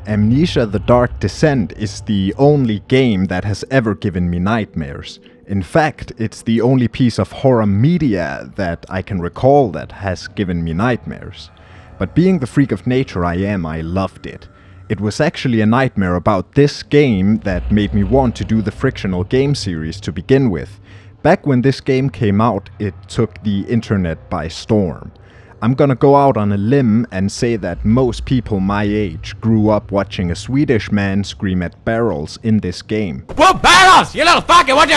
Amnesia The Dark Descent is the only game that has ever given me nightmares. In fact, it's the only piece of horror media that I can recall that has given me nightmares. But being the freak of nature I am, I loved it. It was actually a nightmare about this game that made me want to do the Frictional Games series to begin with. Back when this game came out, it took the internet by storm. I'm gonna go out on a limb and say that most people my age grew up watching a Swedish man scream at barrels in this game. Whoop barrels, you little fucker, what you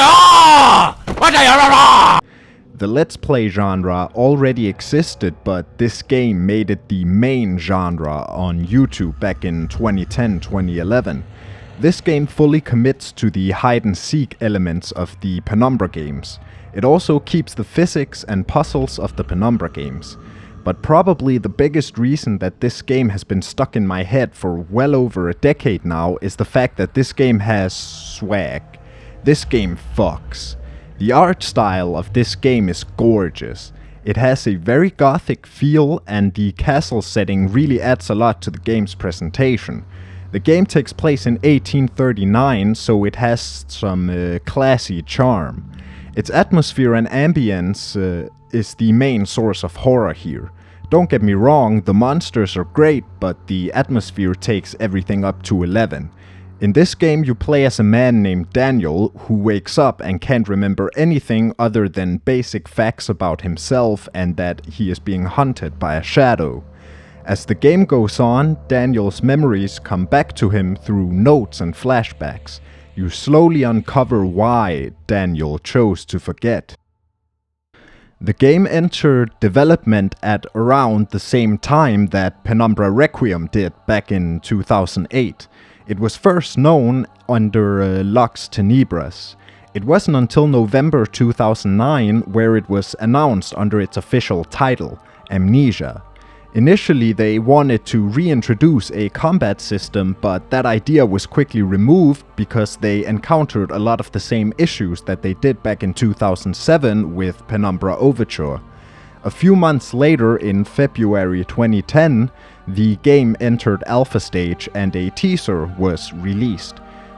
The Let's Play genre already existed, but this game made it the main genre on YouTube back in 2010-2011. This game fully commits to the hide-and-seek elements of the Penumbra games. It also keeps the physics and puzzles of the Penumbra games. But probably the biggest reason that this game has been stuck in my head for well over a decade now is the fact that this game has swag. This game fucks. The art style of this game is gorgeous. It has a very gothic feel, and the castle setting really adds a lot to the game's presentation. The game takes place in 1839, so it has some classy charm. Its atmosphere and ambience is the main source of horror here. Don't get me wrong, the monsters are great, but the atmosphere takes everything up to 11. In this game you play as a man named Daniel, who wakes up and can't remember anything other than basic facts about himself and that he is being hunted by a shadow. As the game goes on, Daniel's memories come back to him through notes and flashbacks. You slowly uncover why Daniel chose to forget. The game entered development at around the same time that Penumbra Requiem did back in 2008. It was first known under Lux Tenebras. It wasn't until November 2009 where it was announced under its official title, Amnesia. Initially they wanted to reintroduce a combat system, but that idea was quickly removed because they encountered a lot of the same issues that they did back in 2007 with Penumbra Overture. A few months later, in February 2010, the game entered alpha stage and a teaser was released.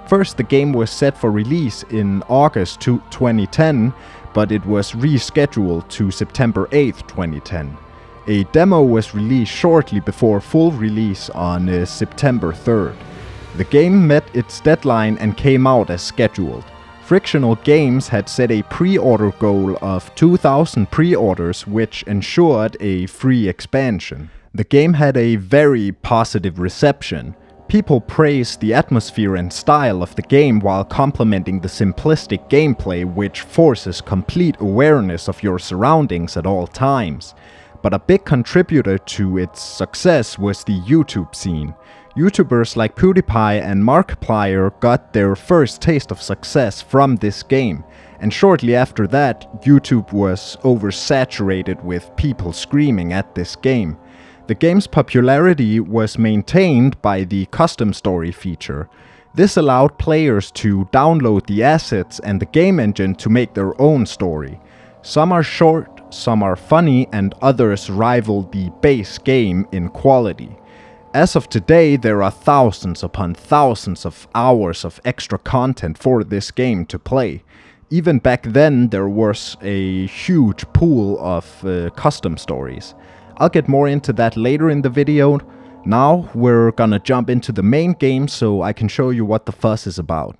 First, the game was set for release in August 2010, but it was rescheduled to September 8th, 2010. A demo was released shortly before full release on September 3rd. The game met its deadline and came out as scheduled. Frictional Games had set a pre-order goal of 2,000 pre-orders, which ensured a free expansion. The game had a very positive reception. People praised the atmosphere and style of the game while complimenting the simplistic gameplay, which forces complete awareness of your surroundings at all times. But a big contributor to its success was the YouTube scene. YouTubers like PewDiePie and Markiplier got their first taste of success from this game, and shortly after that, YouTube was oversaturated with people screaming at this game. The game's popularity was maintained by the custom story feature. This allowed players to download the assets and the game engine to make their own story. Some are short, some are funny, and others rival the base game in quality. As of today, there are thousands upon thousands of hours of extra content for this game to play. Even back then, there was a huge pool of custom stories. I'll get more into that later in the video. Now we're gonna jump into the main game so I can show you what the fuss is about.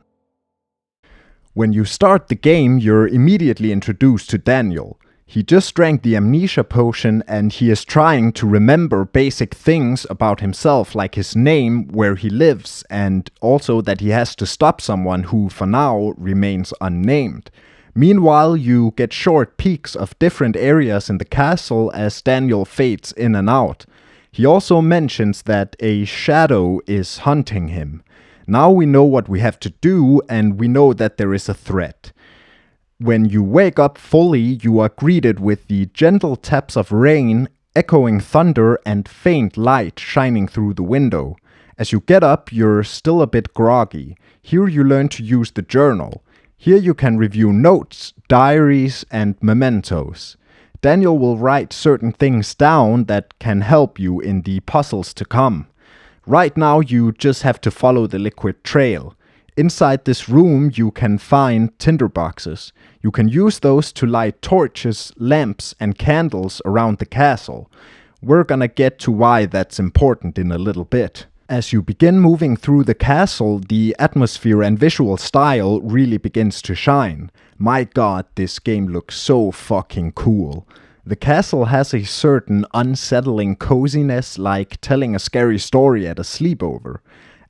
When you start the game, you're immediately introduced to Daniel. He just drank the amnesia potion and he is trying to remember basic things about himself, like his name, where he lives, and also that he has to stop someone who for now remains unnamed. Meanwhile, you get short peeks of different areas in the castle as Daniel fades in and out. He also mentions that a shadow is hunting him. Now we know what we have to do, and we know that there is a threat. When you wake up fully, you are greeted with the gentle taps of rain, echoing thunder, and faint light shining through the window. As you get up, you're still a bit groggy. Here you learn to use the journal. Here you can review notes, diaries, and mementos. Daniel will write certain things down that can help you in the puzzles to come. Right now you just have to follow the liquid trail. Inside this room you can find tinderboxes. You can use those to light torches, lamps and candles around the castle. We're gonna get to why that's important in a little bit. As you begin moving through the castle, the atmosphere and visual style really begins to shine. My god, this game looks so fucking cool. The castle has a certain unsettling coziness, like telling a scary story at a sleepover.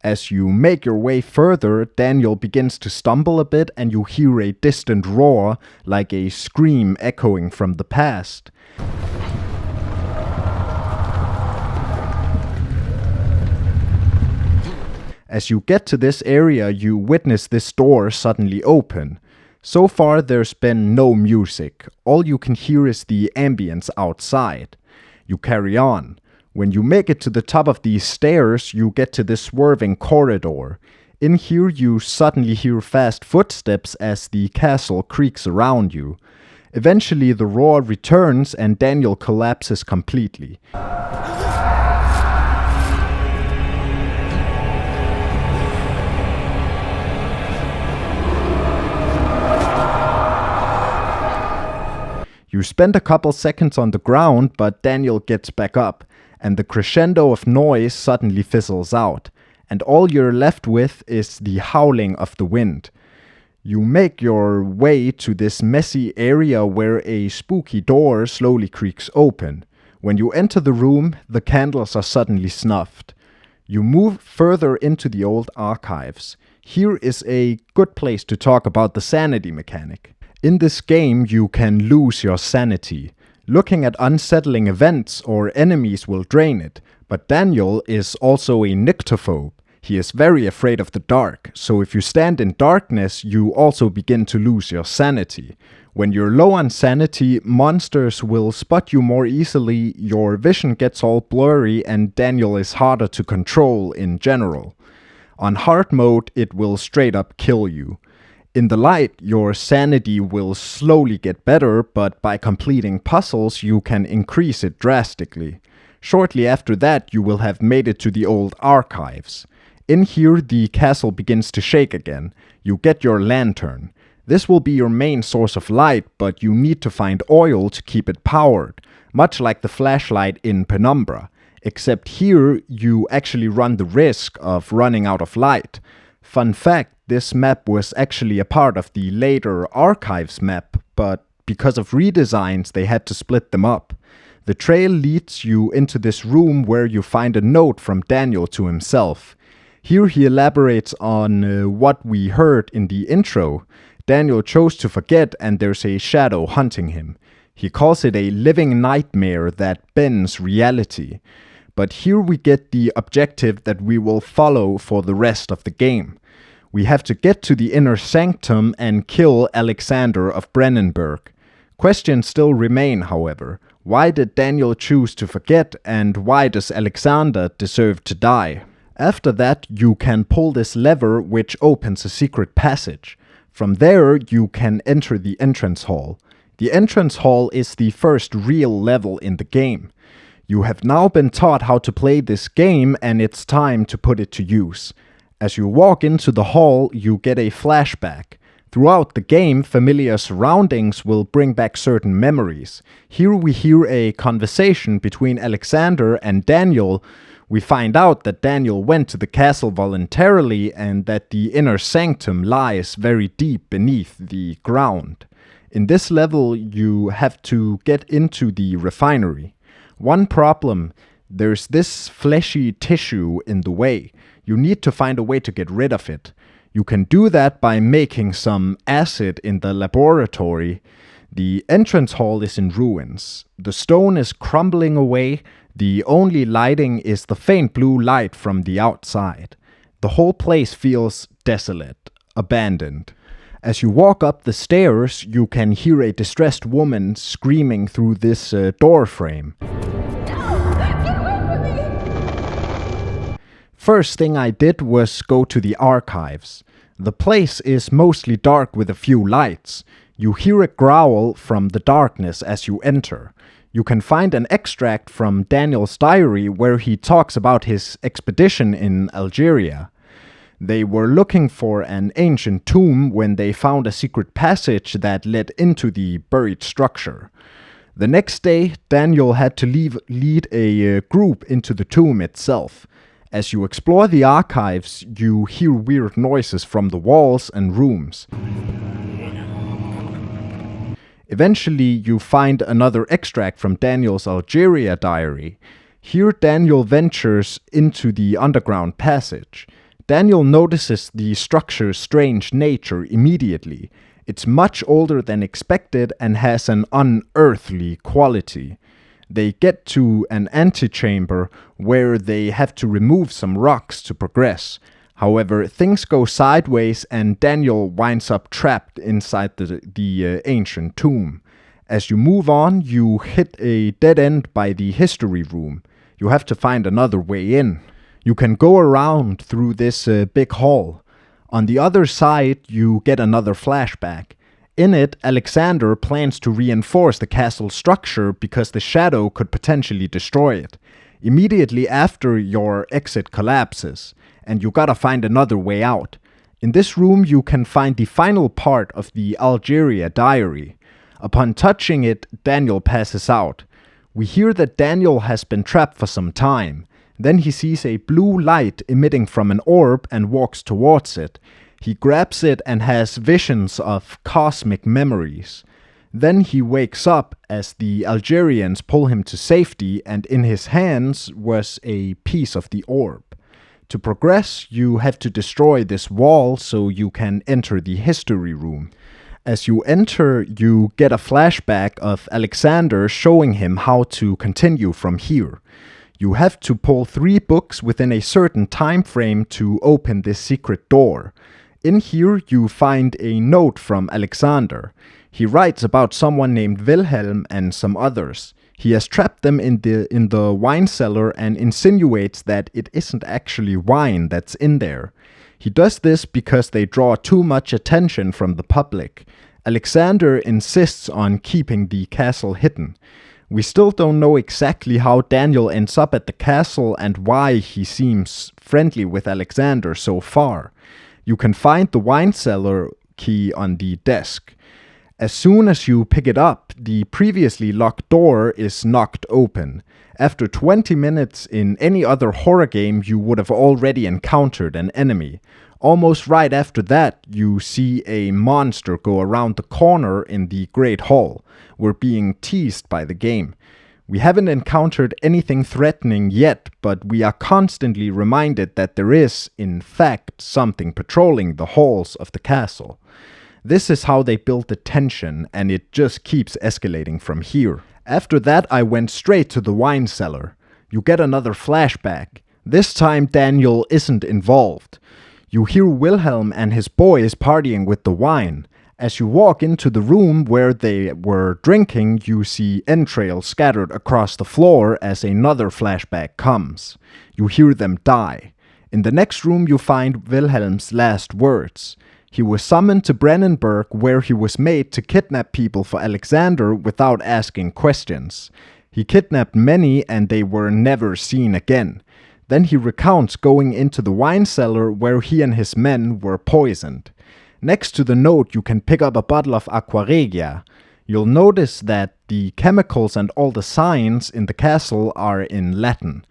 As you make your way further, Daniel begins to stumble a bit and you hear a distant roar, like a scream echoing from the past. As you get to this area, you witness this door suddenly open. So far there's been no music, all you can hear is the ambience outside. You carry on. When you make it to the top of these stairs, you get to this swerving corridor. In here you suddenly hear fast footsteps as the castle creaks around you. Eventually the roar returns and Daniel collapses completely. You spend a couple seconds on the ground, but Daniel gets back up, and the crescendo of noise suddenly fizzles out, and all you're left with is the howling of the wind. You make your way to this messy area where a spooky door slowly creaks open. When you enter the room, the candles are suddenly snuffed. You move further into the old archives. Here is a good place to talk about the sanity mechanic. In this game, you can lose your sanity. Looking at unsettling events or enemies will drain it, but Daniel is also a nyctophobe. He is very afraid of the dark, so if you stand in darkness, you also begin to lose your sanity. When you're low on sanity, monsters will spot you more easily, your vision gets all blurry, and Daniel is harder to control in general. On hard mode, it will straight up kill you. In the light, your sanity will slowly get better, but by completing puzzles, you can increase it drastically. Shortly after that, you will have made it to the old archives. In here, the castle begins to shake again. You get your lantern. This will be your main source of light, but you need to find oil to keep it powered, much like the flashlight in Penumbra. Except here, you actually run the risk of running out of light. Fun fact, this map was actually a part of the later Archives map, but because of redesigns they had to split them up. The trail leads you into this room where you find a note from Daniel to himself. Here he elaborates on what we heard in the intro. Daniel chose to forget and there's a shadow hunting him. He calls it a living nightmare that bends reality. But here we get the objective that we will follow for the rest of the game. We have to get to the inner sanctum and kill Alexander of Brennenburg. Questions still remain, however. Why did Daniel choose to forget, and why does Alexander deserve to die? After that, you can pull this lever which opens a secret passage. From there, you can enter the entrance hall. The entrance hall is the first real level in the game. You have now been taught how to play this game, and it's time to put it to use. As you walk into the hall, you get a flashback. Throughout the game, familiar surroundings will bring back certain memories. Here we hear a conversation between Alexander and Daniel. We find out that Daniel went to the castle voluntarily and that the inner sanctum lies very deep beneath the ground. In this level, you have to get into the refinery. One problem, there's this fleshy tissue in the way. You need to find a way to get rid of it. You can do that by making some acid in the laboratory. The entrance hall is in ruins. The stone is crumbling away. The only lighting is the faint blue light from the outside. The whole place feels desolate, abandoned. As you walk up the stairs, you can hear a distressed woman screaming through this door frame. First thing I did was go to the archives. The place is mostly dark with a few lights. You hear a growl from the darkness as you enter. You can find an extract from Daniel's diary where he talks about his expedition in Algeria. They were looking for an ancient tomb when they found a secret passage that led into the buried structure. The next day, Daniel had to lead a group into the tomb itself. As you explore the archives, you hear weird noises from the walls and rooms. Eventually, you find another extract from Daniel's Algeria diary. Here, Daniel ventures into the underground passage. Daniel notices the structure's strange nature immediately. It's much older than expected and has an unearthly quality. They get to an antechamber where they have to remove some rocks to progress. However, things go sideways and Daniel winds up trapped inside the ancient tomb. As you move on, you hit a dead end by the history room. You have to find another way in. You can go around through this big hall. On the other side, you get another flashback. In it, Alexander plans to reinforce the castle structure because the shadow could potentially destroy it. Immediately after, your exit collapses, and you gotta find another way out. In this room, you can find the final part of the Algeria diary. Upon touching it, Daniel passes out. We hear that Daniel has been trapped for some time. Then he sees a blue light emitting from an orb and walks towards it. He grabs it and has visions of cosmic memories. Then he wakes up as the Algerians pull him to safety, and in his hands was a piece of the orb. To progress, you have to destroy this wall so you can enter the history room. As you enter, you get a flashback of Alexander showing him how to continue from here. You have to pull 3 books within a certain time frame to open this secret door. In here, you find a note from Alexander. He writes about someone named Wilhelm and some others. He has trapped them in the wine cellar and insinuates that it isn't actually wine that's in there. He does this because they draw too much attention from the public. Alexander insists on keeping the castle hidden. We still don't know exactly how Daniel ends up at the castle and why he seems friendly with Alexander so far. You can find the wine cellar key on the desk. As soon as you pick it up, the previously locked door is knocked open. After 20 minutes in any other horror game, you would have already encountered an enemy. Almost right after that, you see a monster go around the corner in the Great Hall. We're being teased by the game. We haven't encountered anything threatening yet, but we are constantly reminded that there is, in fact, something patrolling the halls of the castle. This is how they build the tension, and it just keeps escalating from here. After that, I went straight to the wine cellar. You get another flashback. This time, Daniel isn't involved. You hear Wilhelm and his boys partying with the wine. As you walk into the room where they were drinking, you see entrails scattered across the floor as another flashback comes. You hear them die. In the next room, you find Wilhelm's last words. He was summoned to Brennenburg, where he was made to kidnap people for Alexander without asking questions. He kidnapped many and they were never seen again. Then he recounts going into the wine cellar where he and his men were poisoned. Next to the note, you can pick up a bottle of Aquaregia. You'll notice that the chemicals and all the signs in the castle are in Latin.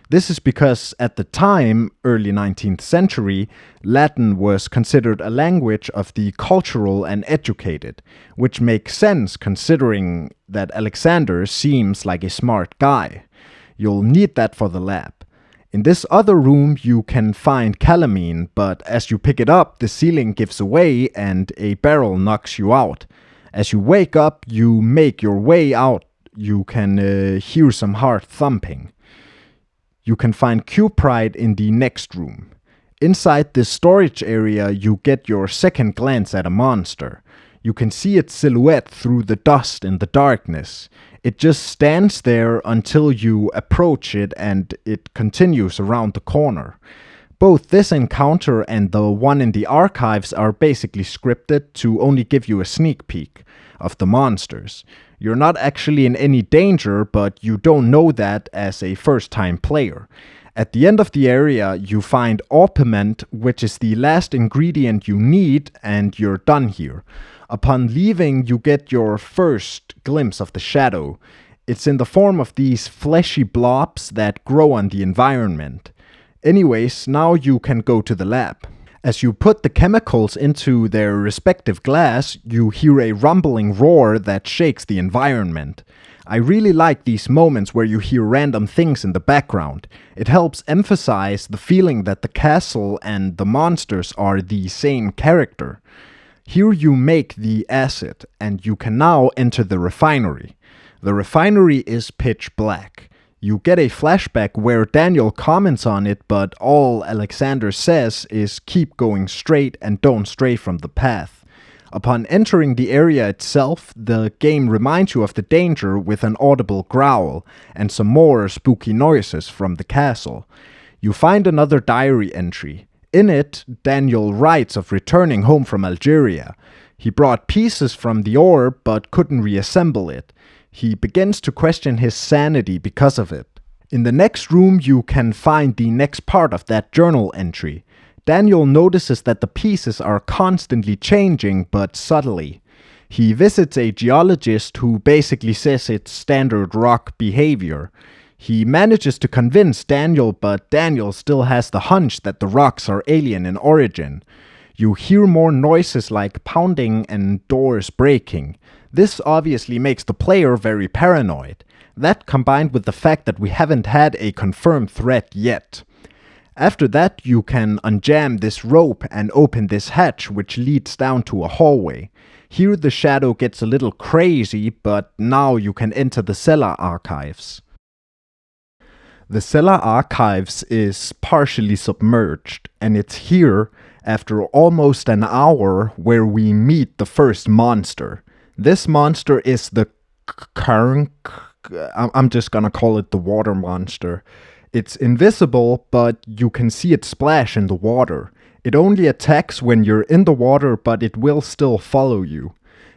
This is because at the time, early 19th century, Latin was considered a language of the cultural and educated, which makes sense considering that Alexander seems like a smart guy. You'll need that for the lab. In this other room, you can find calamine, but as you pick it up, the ceiling gives away and a barrel knocks you out. As you wake up, you make your way out. You can hear some hard thumping. You can find cuprite in the next room. Inside this storage area, you get your second glance at a monster. You can see its silhouette through the dust in the darkness. It just stands there until you approach it and it continues around the corner. Both this encounter and the one in the archives are basically scripted to only give you a sneak peek. of the monsters. You're not actually in any danger, but you don't know that as a first-time player. At the end of the area, you find orpiment, which is the last ingredient you need, and you're done here. Upon leaving, you get your first glimpse of the shadow. It's in the form of these fleshy blobs that grow on the environment. Anyways, now you can go to the lab. As you put the chemicals into their respective glass, you hear a rumbling roar that shakes the environment. I really like these moments where you hear random things in the background. It helps emphasize the feeling that the castle and the monsters are the same character. Here you make the acid, and you can now enter the refinery. The refinery is pitch black. You get a flashback where Daniel comments on it, but all Alexander says is keep going straight and don't stray from the path. Upon entering the area itself, the game reminds you of the danger with an audible growl and some more spooky noises from the castle. You find another diary entry. In it, Daniel writes of returning home from Algeria. He brought pieces from the orb but couldn't reassemble it. He begins to question his sanity because of it. In the next room, you can find the next part of that journal entry. Daniel notices that the pieces are constantly changing, but subtly. He visits a geologist who basically says it's standard rock behavior. He manages to convince Daniel, but Daniel still has the hunch that the rocks are alien in origin. You hear more noises like pounding and doors breaking. This obviously makes the player very paranoid. That combined with the fact that we haven't had a confirmed threat yet. After that, you can unjam this rope and open this hatch, which leads down to a hallway. Here the shadow gets a little crazy, but now you can enter the cellar archives. The cellar archives is partially submerged, and it's here, after almost an hour, where we meet the first monster. This monster is the Karnk. I'm just gonna call it the water monster. It's invisible, but you can see it splash in the water. It only attacks when you're in the water, but it will still follow you.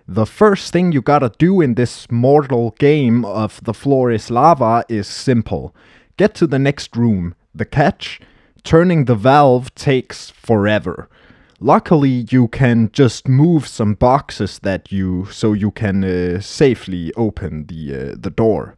The first thing you gotta do in this mortal game of the floor is lava is simple. Get to the next room. The catch? Turning the valve takes forever. Luckily, you can just move some boxes so you can safely open the door.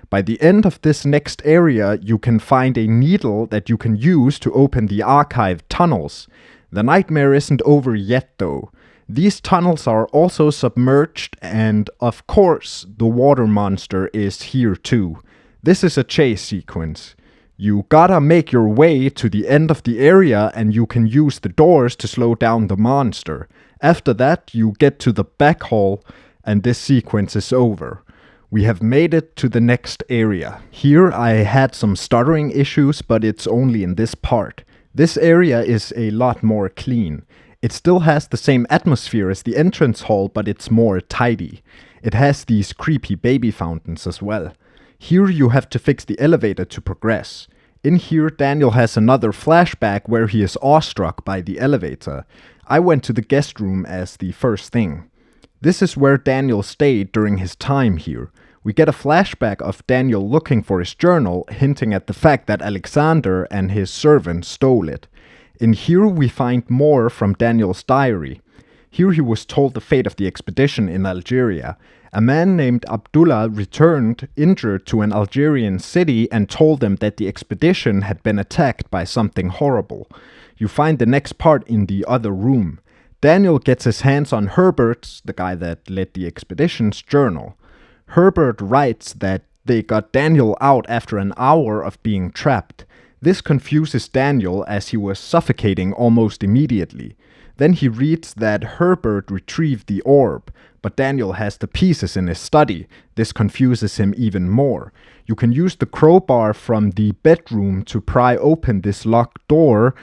By the end of this next area, you can find a needle that you can use to open the archive tunnels. The nightmare isn't over yet though. These tunnels are also submerged, and of course, the water monster is here too. This is a chase sequence. You gotta make your way to the end of the area and you can use the doors to slow down the monster. After that, you get to the back hall and this sequence is over. We have made it to the next area. Here I had some stuttering issues, but it's only in this part. This area is a lot more clean. It still has the same atmosphere as the entrance hall, but it's more tidy. It has these creepy baby fountains as well. Here you have to fix the elevator to progress. In here, Daniel has another flashback where he is awestruck by the elevator. I went to the guest room as the first thing. This is where Daniel stayed during his time here. We get a flashback of Daniel looking for his journal, hinting at the fact that Alexander and his servant stole it. In here we find more from Daniel's diary. Here he was told the fate of the expedition in Algeria. A man named Abdullah returned injured to an Algerian city and told them that the expedition had been attacked by something horrible. You find the next part in the other room. Daniel gets his hands on Herbert's, the guy that led the expedition's, journal. Herbert writes that they got Daniel out after an hour of being trapped. This confuses Daniel as he was suffocating almost immediately. Then he reads that Herbert retrieved the orb, but Daniel has the pieces in his study. This confuses him even more. You can use the crowbar from the bedroom to pry open this locked door.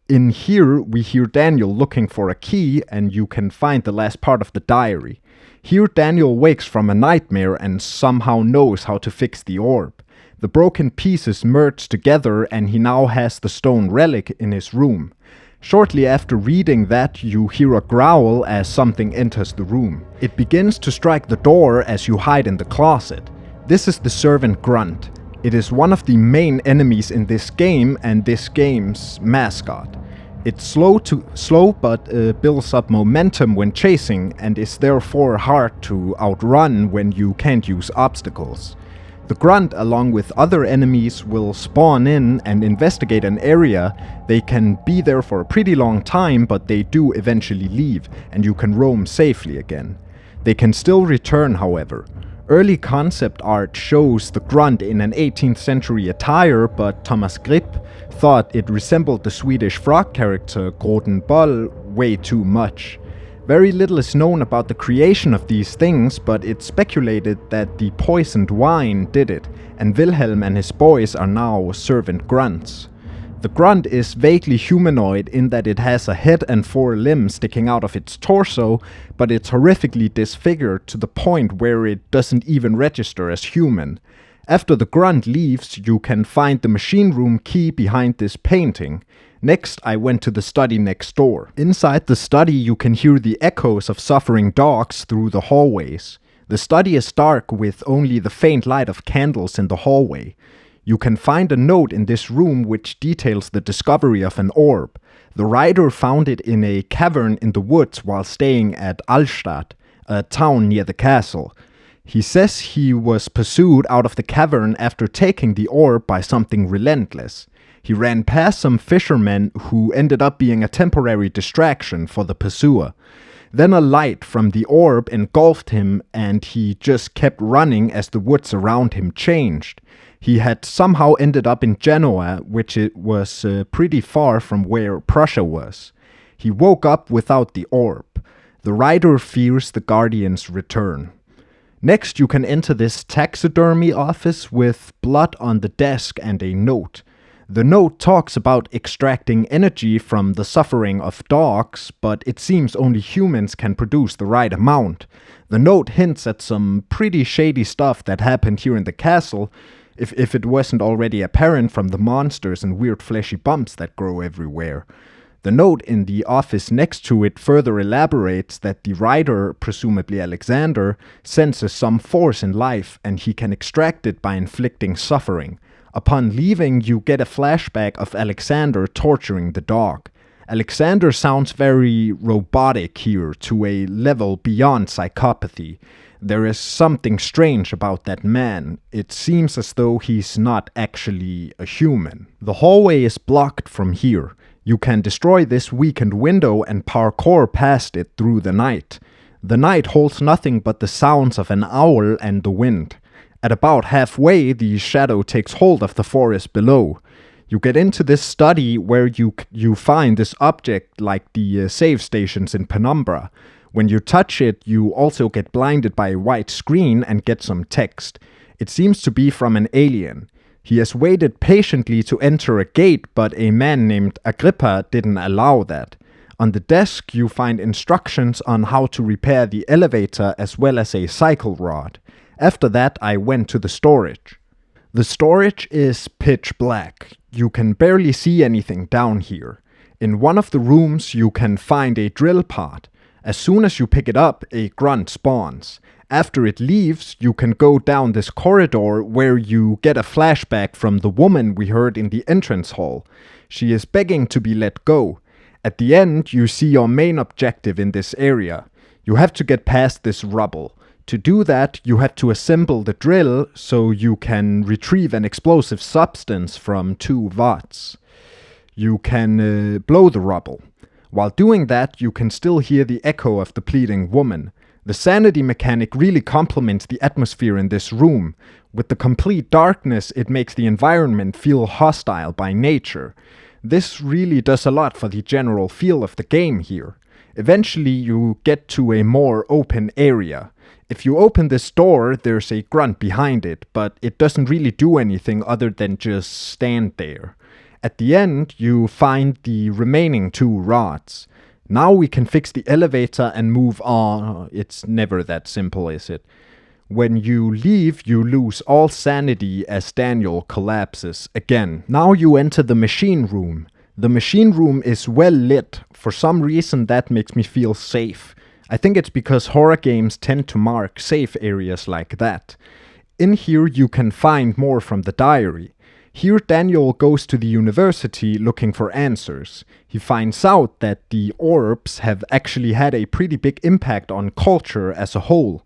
In here, we hear Daniel looking for a key, and you can find the last part of the diary. Here, Daniel wakes from a nightmare and somehow knows how to fix the orb. The broken pieces merge together, and he now has the stone relic in his room. Shortly after reading that, you hear a growl as something enters the room. It begins to strike the door as you hide in the closet. This is the servant grunt. It is one of the main enemies in this game and this game's mascot. It's slow but builds up momentum when chasing and is therefore hard to outrun when you can't use obstacles. The grunt, along with other enemies, will spawn in and investigate an area. They can be there for a pretty long time, but they do eventually leave, and you can roam safely again. They can still return, however. Early concept art shows the grunt in an 18th century attire, but Thomas Grip thought it resembled the Swedish frog character Groten Boll way too much. Very little is known about the creation of these things, but it's speculated that the poisoned wine did it, and Wilhelm and his boys are now servant grunts. The grunt is vaguely humanoid in that it has a head and 4 limbs sticking out of its torso, but it's horrifically disfigured to the point where it doesn't even register as human. After the grunt leaves, you can find the machine room key behind this painting. Next, I went to the study next door. Inside the study, you can hear the echoes of suffering dogs through the hallways. The study is dark with only the faint light of candles in the hallway. You can find a note in this room which details the discovery of an orb. The writer found it in a cavern in the woods while staying at Allstadt, a town near the castle. He says he was pursued out of the cavern after taking the orb by something relentless. He ran past some fishermen who ended up being a temporary distraction for the pursuer. Then a light from the orb engulfed him and he just kept running as the woods around him changed. He had somehow ended up in Genoa, which it was pretty far from where Prussia was. He woke up without the orb. The writer fears the Guardian's return. Next, you can enter this taxidermy office with blood on the desk and a note. The note talks about extracting energy from the suffering of dogs, but it seems only humans can produce the right amount. The note hints at some pretty shady stuff that happened here in the castle, if it wasn't already apparent from the monsters and weird fleshy bumps that grow everywhere. The note in the office next to it further elaborates that the writer, presumably Alexander, senses some force in life and he can extract it by inflicting suffering. Upon leaving, you get a flashback of Alexander torturing the dog. Alexander sounds very robotic here, to a level beyond psychopathy. There is something strange about that man. It seems as though he's not actually a human. The hallway is blocked from here. You can destroy this weakened window and parkour past it through the night. The night holds nothing but the sounds of an owl and the wind. At about halfway, the shadow takes hold of the forest below. You get into this study where you find this object like the save stations in Penumbra. When you touch it, you also get blinded by a white screen and get some text. It seems to be from an alien. He has waited patiently to enter a gate, but a man named Agrippa didn't allow that. On the desk, you find instructions on how to repair the elevator as well as a cycle rod. After that, I went to the storage. The storage is pitch black. You can barely see anything down here. In one of the rooms, you can find a drill pod. As soon as you pick it up, a grunt spawns. After it leaves, you can go down this corridor where you get a flashback from the woman we heard in the entrance hall. She is begging to be let go. At the end, you see your main objective in this area. You have to get past this rubble. To do that, you have to assemble the drill so you can retrieve an explosive substance from 2 VOTs. You can blow the rubble. While doing that, you can still hear the echo of the pleading woman. The sanity mechanic really complements the atmosphere in this room. With the complete darkness, it makes the environment feel hostile by nature. This really does a lot for the general feel of the game here. Eventually, you get to a more open area. If you open this door, there's a grunt behind it, but it doesn't really do anything other than just stand there. At the end, you find the remaining 2 rods. Now we can fix the elevator and move on. It's never that simple, is it? When you leave, you lose all sanity as Daniel collapses again. Now you enter the machine room. The machine room is well lit. For some reason that makes me feel safe. I think it's because horror games tend to mark safe areas like that. In here you can find more from the diary. Here Daniel goes to the university looking for answers. He finds out that the orbs have actually had a pretty big impact on culture as a whole.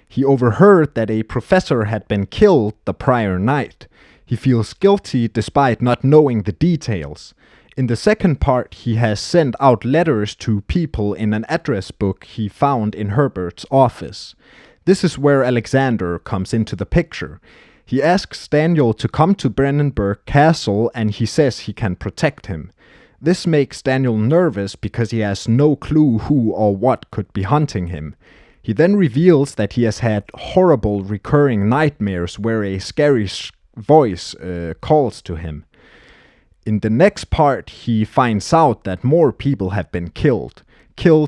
He overheard that a professor had been killed the prior night. He feels guilty despite not knowing the details. In the second part, he has sent out letters to people in an address book he found in Herbert's office. This is where Alexander comes into the picture. He asks Daniel to come to Brennenburg Castle and he says he can protect him. This makes Daniel nervous because he has no clue who or what could be hunting him. He then reveals that he has had horrible recurring nightmares where a scary voice calls to him. In the next part, he finds out that more people have been killed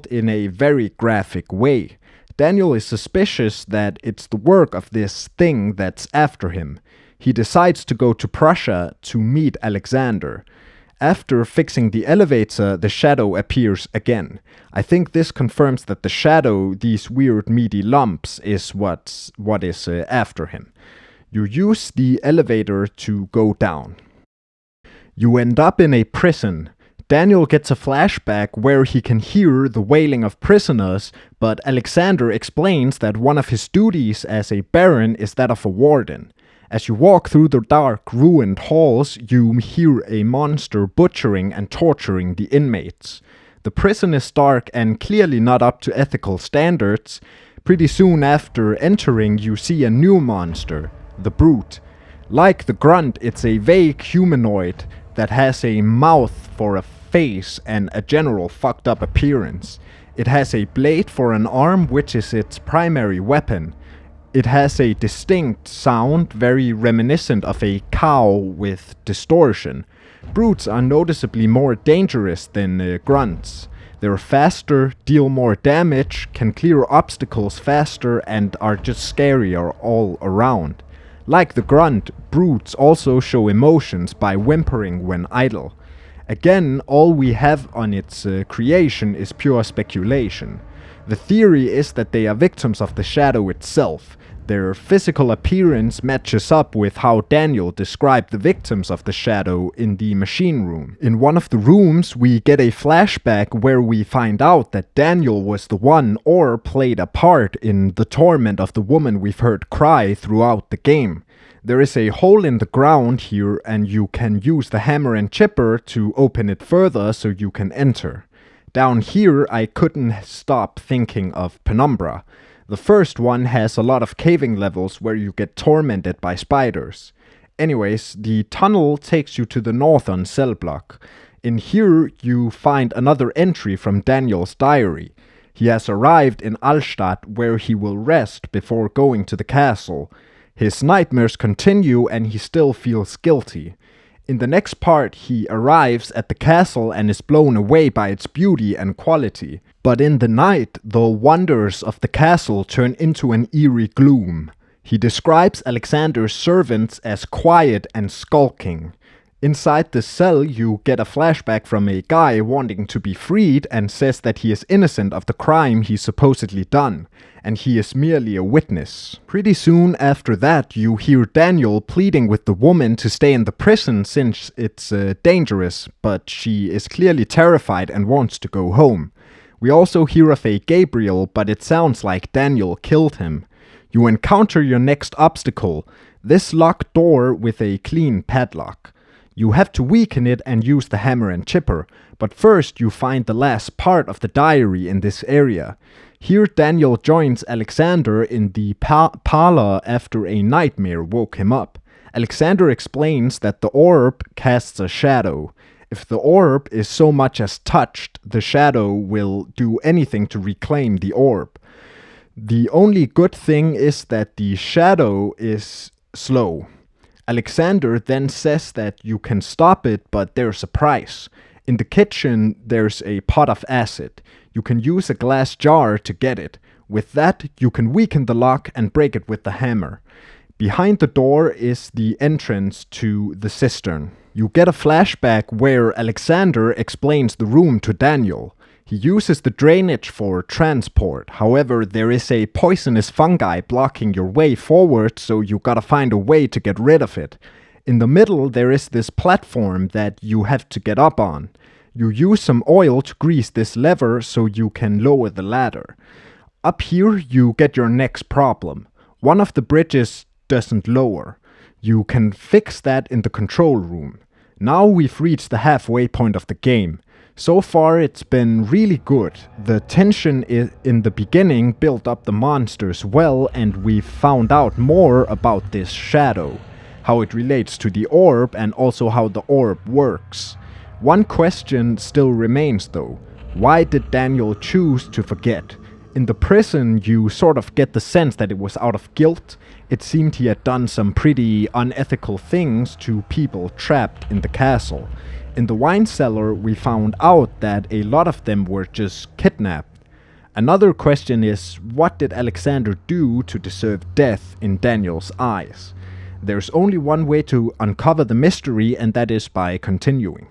in a very graphic way. Daniel is suspicious that it's the work of this thing that's after him. He decides to go to Prussia to meet Alexander. After fixing the elevator, the shadow appears again. I think this confirms that the shadow, these weird meaty lumps, is what is after him. You use the elevator to go down. You end up in a prison. Daniel gets a flashback where he can hear the wailing of prisoners, but Alexander explains that one of his duties as a baron is that of a warden. As you walk through the dark, ruined halls, you hear a monster butchering and torturing the inmates. The prison is dark and clearly not up to ethical standards. Pretty soon after entering, you see a new monster, the Brute. Like the Grunt, it's a vague humanoid that has a mouth for a face and a general fucked up appearance. It has a blade for an arm, which is its primary weapon. It has a distinct sound, very reminiscent of a cow with distortion. Brutes are noticeably more dangerous than grunts. They're faster, deal more damage, can clear obstacles faster, and are just scarier all around. Like the grunt, brutes also show emotions by whimpering when idle. Again, all we have on its creation is pure speculation. The theory is that they are victims of the shadow itself. Their physical appearance matches up with how Daniel described the victims of the shadow in the machine room. In one of the rooms, we get a flashback where we find out that Daniel was the one or played a part in the torment of the woman we've heard cry throughout the game. There is a hole in the ground here and you can use the hammer and chipper to open it further so you can enter. Down here, I couldn't stop thinking of Penumbra. The first one has a lot of caving levels where you get tormented by spiders. Anyways, the tunnel takes you to the northern cell block. In here, you find another entry from Daniel's diary. He has arrived in Allstadt where he will rest before going to the castle. His nightmares continue and he still feels guilty. In the next part, he arrives at the castle and is blown away by its beauty and quality. But in the night, the wonders of the castle turn into an eerie gloom. He describes Alexander's servants as quiet and skulking. Inside the cell, you get a flashback from a guy wanting to be freed and says that he is innocent of the crime he's supposedly done, and he is merely a witness. Pretty soon after that, you hear Daniel pleading with the woman to stay in the prison since it's dangerous, but she is clearly terrified and wants to go home. We also hear of a Gabriel, but it sounds like Daniel killed him. You encounter your next obstacle, this locked door with a clean padlock. You have to weaken it and use the hammer and chipper, but first you find the last part of the diary in this area. Here Daniel joins Alexander in the parlor after a nightmare woke him up. Alexander explains that the orb casts a shadow. If the orb is so much as touched, the shadow will do anything to reclaim the orb. The only good thing is that the shadow is slow. Alexander then says that you can stop it, but there's a price. In the kitchen, there's a pot of acid. You can use a glass jar to get it. With that, you can weaken the lock and break it with the hammer. Behind the door is the entrance to the cistern. You get a flashback where Alexander explains the room to Daniel. He uses the drainage for transport. However, there is a poisonous fungi blocking your way forward, so you gotta find a way to get rid of it. In the middle, there is this platform that you have to get up on. You use some oil to grease this lever so you can lower the ladder. Up here, you get your next problem. One of the bridges doesn't lower. You can fix that in the control room. Now we've reached the halfway point of the game. So far it's been really good. The tension in the beginning built up the monsters well, and we've found out more about this shadow, how it relates to the orb and also how the orb works. One question still remains though. Why did Daniel choose to forget? In the prison you sort of get the sense that it was out of guilt. It seemed he had done some pretty unethical things to people trapped in the castle. In the wine cellar, we found out that a lot of them were just kidnapped. Another question is, what did Alexander do to deserve death in Daniel's eyes? There's only one way to uncover the mystery, and that is by continuing.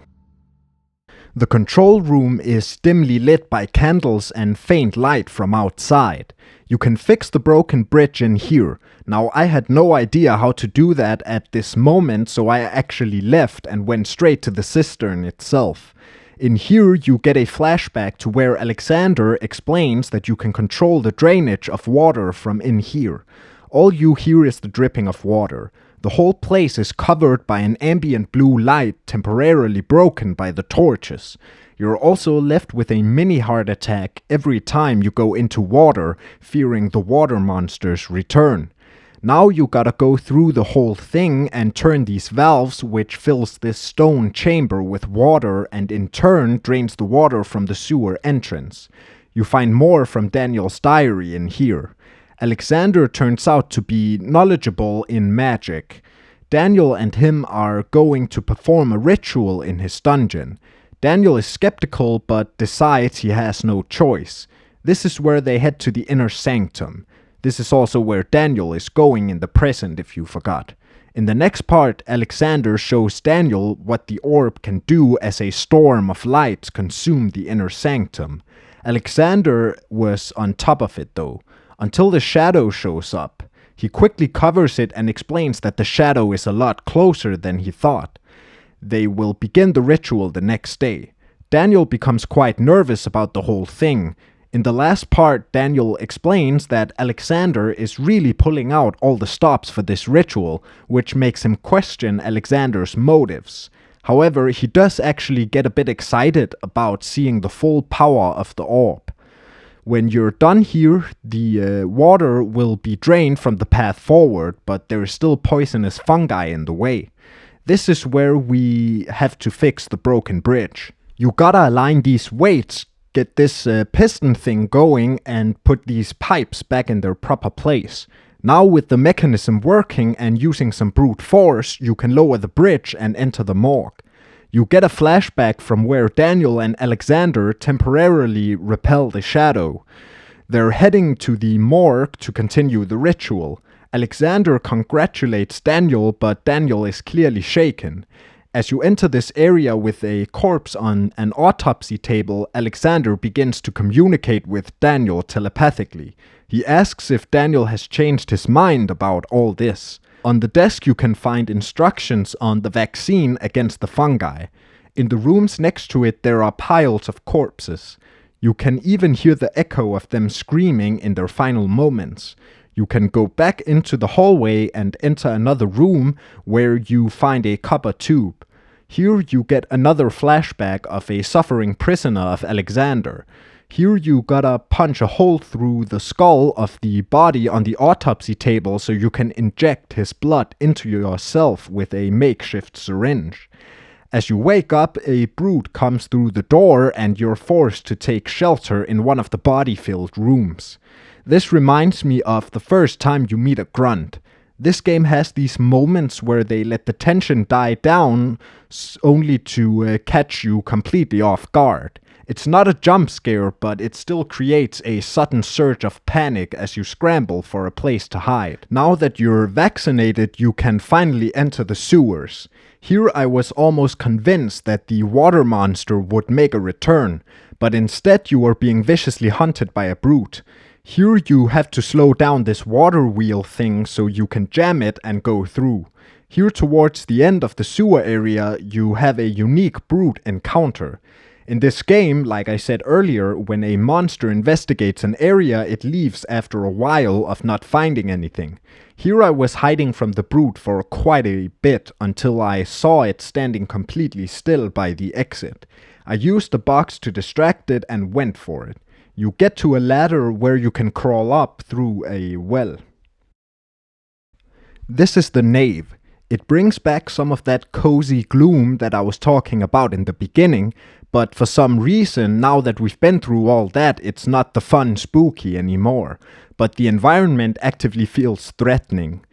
The control room is dimly lit by candles and faint light from outside. You can fix the broken bridge in here. Now, I had no idea how to do that at this moment, so I actually left and went straight to the cistern itself. In here, you get a flashback to where Alexander explains that you can control the drainage of water from in here. All you hear is the dripping of water. The whole place is covered by an ambient blue light temporarily broken by the torches. You're also left with a mini heart attack every time you go into water, fearing the water monsters return. Now you gotta go through the whole thing and turn these valves, which fills this stone chamber with water and in turn drains the water from the sewer entrance. You find more from Daniel's diary in here. Alexander turns out to be knowledgeable in magic. Daniel and him are going to perform a ritual in his dungeon. Daniel is skeptical but decides he has no choice. This is where they head to the inner sanctum. This is also where Daniel is going in the present, if you forgot. In the next part, Alexander shows Daniel what the orb can do as a storm of light consumed the inner sanctum. Alexander was on top of it though, until the shadow shows up. He quickly covers it and explains that the shadow is a lot closer than he thought. They will begin the ritual the next day. Daniel becomes quite nervous about the whole thing. In the last part, Daniel explains that Alexander is really pulling out all the stops for this ritual, which makes him question Alexander's motives. However, he does actually get a bit excited about seeing the full power of the orb. When you're done here, the water will be drained from the path forward, but there is still poisonous fungi in the way. This is where we have to fix the broken bridge. You gotta align these weights, get this piston thing going, and put these pipes back in their proper place. Now with the mechanism working and using some brute force, you can lower the bridge and enter the morgue. You get a flashback from where Daniel and Alexander temporarily repel the shadow. They're heading to the morgue to continue the ritual. Alexander congratulates Daniel, but Daniel is clearly shaken. As you enter this area with a corpse on an autopsy table, Alexander begins to communicate with Daniel telepathically. He asks if Daniel has changed his mind about all this. On the desk you can find instructions on the vaccine against the fungi. In the rooms next to it there are piles of corpses. You can even hear the echo of them screaming in their final moments. You can go back into the hallway and enter another room where you find a copper tube. Here you get another flashback of a suffering prisoner of Alexander. Here you gotta punch a hole through the skull of the body on the autopsy table so you can inject his blood into yourself with a makeshift syringe. As you wake up, a brute comes through the door and you're forced to take shelter in one of the body-filled rooms. This reminds me of the first time you meet a grunt. This game has these moments where they let the tension die down only to catch you completely off guard. It's not a jump scare, but it still creates a sudden surge of panic as you scramble for a place to hide. Now that you're vaccinated, you can finally enter the sewers. Here I was almost convinced that the water monster would make a return, but instead you are being viciously hunted by a brute. Here you have to slow down this water wheel thing so you can jam it and go through. Here towards the end of the sewer area, you have a unique brute encounter. In this game, like I said earlier, when a monster investigates an area, it leaves after a while of not finding anything. Here I was hiding from the brute for quite a bit until I saw it standing completely still by the exit. I used the box to distract it and went for it. You get to a ladder where you can crawl up through a well. This is the nave. It brings back some of that cozy gloom that I was talking about in the beginning, but for some reason, now that we've been through all that, it's not the fun spooky anymore, but the environment actively feels threatening.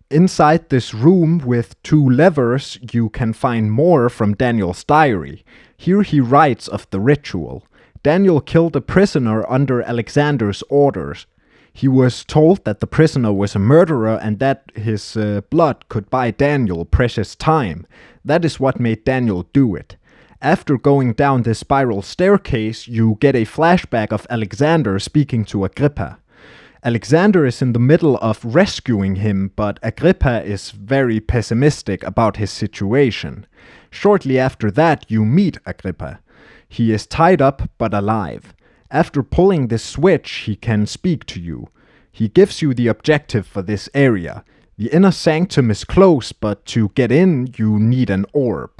Inside this room with 2 levers, you can find more from Daniel's diary. Here he writes of the ritual. Daniel killed a prisoner under Alexander's orders. He was told that the prisoner was a murderer and that his blood could buy Daniel precious time. That is what made Daniel do it. After going down this spiral staircase, you get a flashback of Alexander speaking to Agrippa. Alexander is in the middle of rescuing him, but Agrippa is very pessimistic about his situation. Shortly after that, you meet Agrippa. He is tied up but alive. After pulling this switch, he can speak to you. He gives you the objective for this area. The inner sanctum is close, but to get in, you need an orb.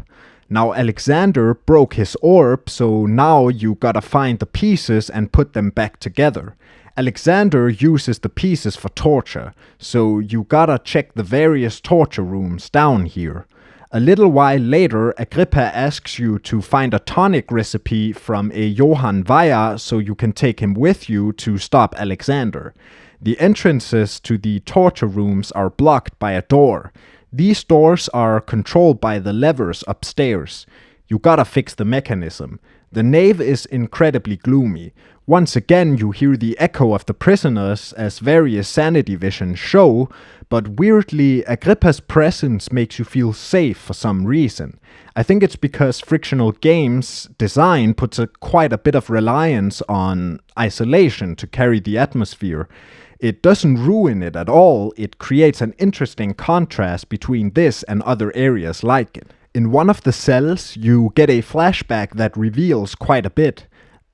Now Alexander broke his orb, so now you gotta find the pieces and put them back together. Alexander uses the pieces for torture, so you gotta check the various torture rooms down here. A little while later, Agrippa asks you to find a tonic recipe from a Johann Weyer so you can take him with you to stop Alexander. The entrances to the torture rooms are blocked by a door. These doors are controlled by the levers upstairs. You gotta fix the mechanism. The nave is incredibly gloomy. Once again, you hear the echo of the prisoners as various sanity visions show, but weirdly, Agrippa's presence makes you feel safe for some reason. I think it's because Frictional Games' design puts quite a bit of reliance on isolation to carry the atmosphere. It doesn't ruin it at all, it creates an interesting contrast between this and other areas like it. In one of the cells, you get a flashback that reveals quite a bit.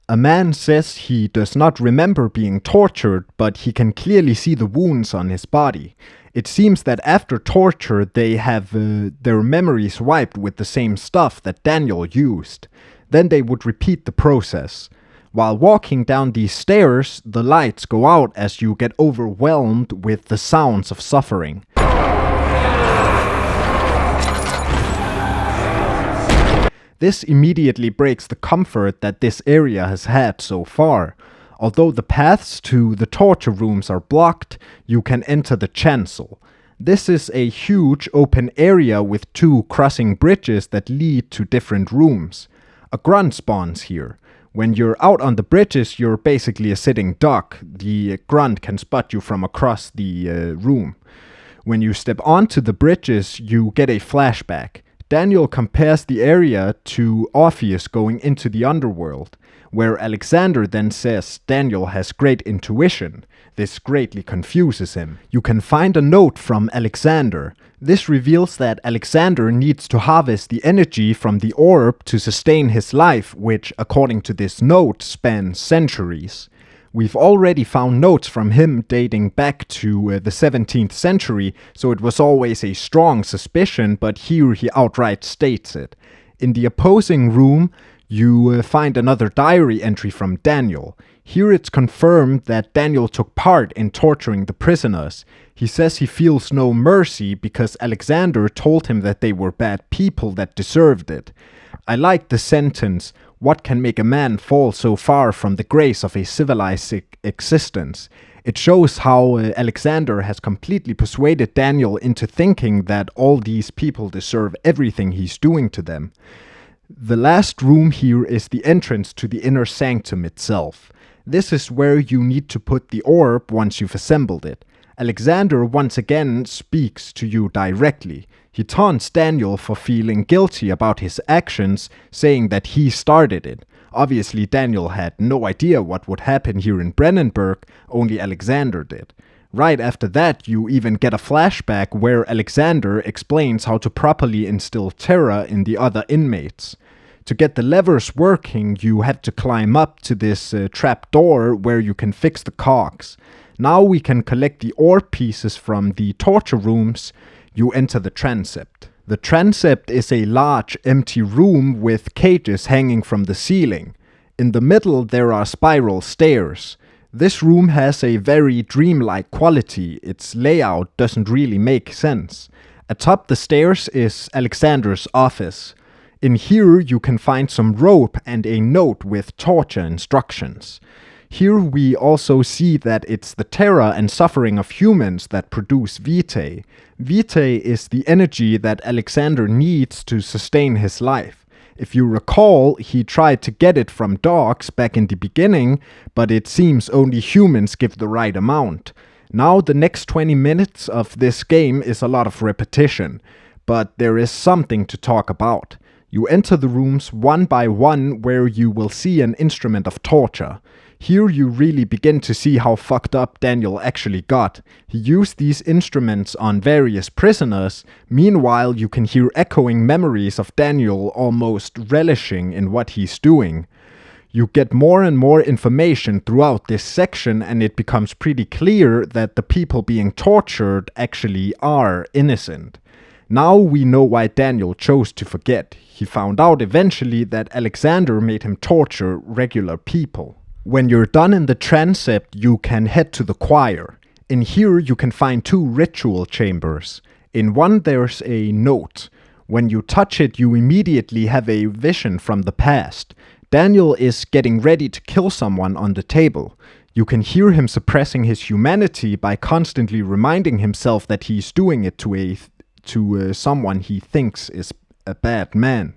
A man says he does not remember being tortured, but he can clearly see the wounds on his body. It seems that after torture, they have their memories wiped with the same stuff that Daniel used. Then they would repeat the process. While walking down these stairs, the lights go out as you get overwhelmed with the sounds of suffering. This immediately breaks the comfort that this area has had so far. Although the paths to the torture rooms are blocked, you can enter the chancel. This is a huge open area with 2 crossing bridges that lead to different rooms. A grunt spawns here. When you're out on the bridges, you're basically a sitting duck. The grunt can spot you from across the room. When you step onto the bridges, you get a flashback. Daniel compares the area to Orpheus going into the underworld, where Alexander then says Daniel has great intuition. This greatly confuses him. You can find a note from Alexander. This reveals that Alexander needs to harvest the energy from the orb to sustain his life, which, according to this note, spans centuries. We've already found notes from him dating back to the 17th century, so it was always a strong suspicion, but here he outright states it. In the opposing room, you find another diary entry from Daniel. Here it's confirmed that Daniel took part in torturing the prisoners. He says he feels no mercy because Alexander told him that they were bad people that deserved it. I like the sentence, "What can make a man fall so far from the grace of a civilized existence?" It shows how Alexander has completely persuaded Daniel into thinking that all these people deserve everything he's doing to them. The last room here is the entrance to the inner sanctum itself. This is where you need to put the orb once you've assembled it. Alexander once again speaks to you directly. He taunts Daniel for feeling guilty about his actions, saying that he started it. Obviously, Daniel had no idea what would happen here in Brennenburg, only Alexander did. Right after that, you even get a flashback where Alexander explains how to properly instill terror in the other inmates. To get the levers working, you have to climb up to this trap door where you can fix the cogs. Now we can collect the orb pieces from the torture rooms. You enter the transept. The transept is a large empty room with cages hanging from the ceiling. In the middle there are spiral stairs. This room has a very dreamlike quality. Its layout doesn't really make sense. Atop the stairs is Alexander's office. In here you can find some rope and a note with torture instructions. Here we also see that it's the terror and suffering of humans that produce vitae. Vitae is the energy that Alexander needs to sustain his life. If you recall, he tried to get it from dogs back in the beginning, but it seems only humans give the right amount. Now the next 20 minutes of this game is a lot of repetition, but there is something to talk about. You enter the rooms one by one where you will see an instrument of torture. Here you really begin to see how fucked up Daniel actually got. He used these instruments on various prisoners. Meanwhile, you can hear echoing memories of Daniel almost relishing in what he's doing. You get more and more information throughout this section, and it becomes pretty clear that the people being tortured actually are innocent. Now we know why Daniel chose to forget. He found out eventually that Alexander made him torture regular people. When you're done in the transept, you can head to the choir. In here you can find 2 ritual chambers. In one there's a note. When you touch it, you immediately have a vision from the past. Daniel is getting ready to kill someone on the table. You can hear him suppressing his humanity by constantly reminding himself that he's doing it to someone he thinks is a bad man.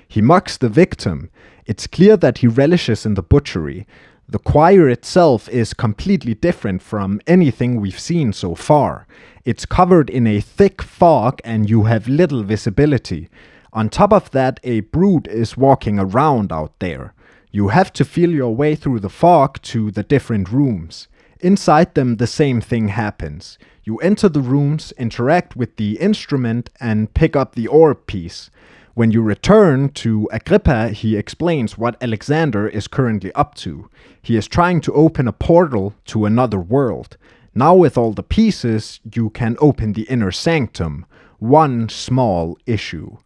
He mocks the victim. It's clear that he relishes in the butchery. The choir itself is completely different from anything we've seen so far. It's covered in a thick fog and you have little visibility. On top of that, a brute is walking around out there. You have to feel your way through the fog to the different rooms. Inside them, the same thing happens. You enter the rooms, interact with the instrument, and pick up the orb piece. When you return to Agrippa, he explains what Alexander is currently up to. He is trying to open a portal to another world. Now with all the pieces, you can open the inner sanctum. One small issue.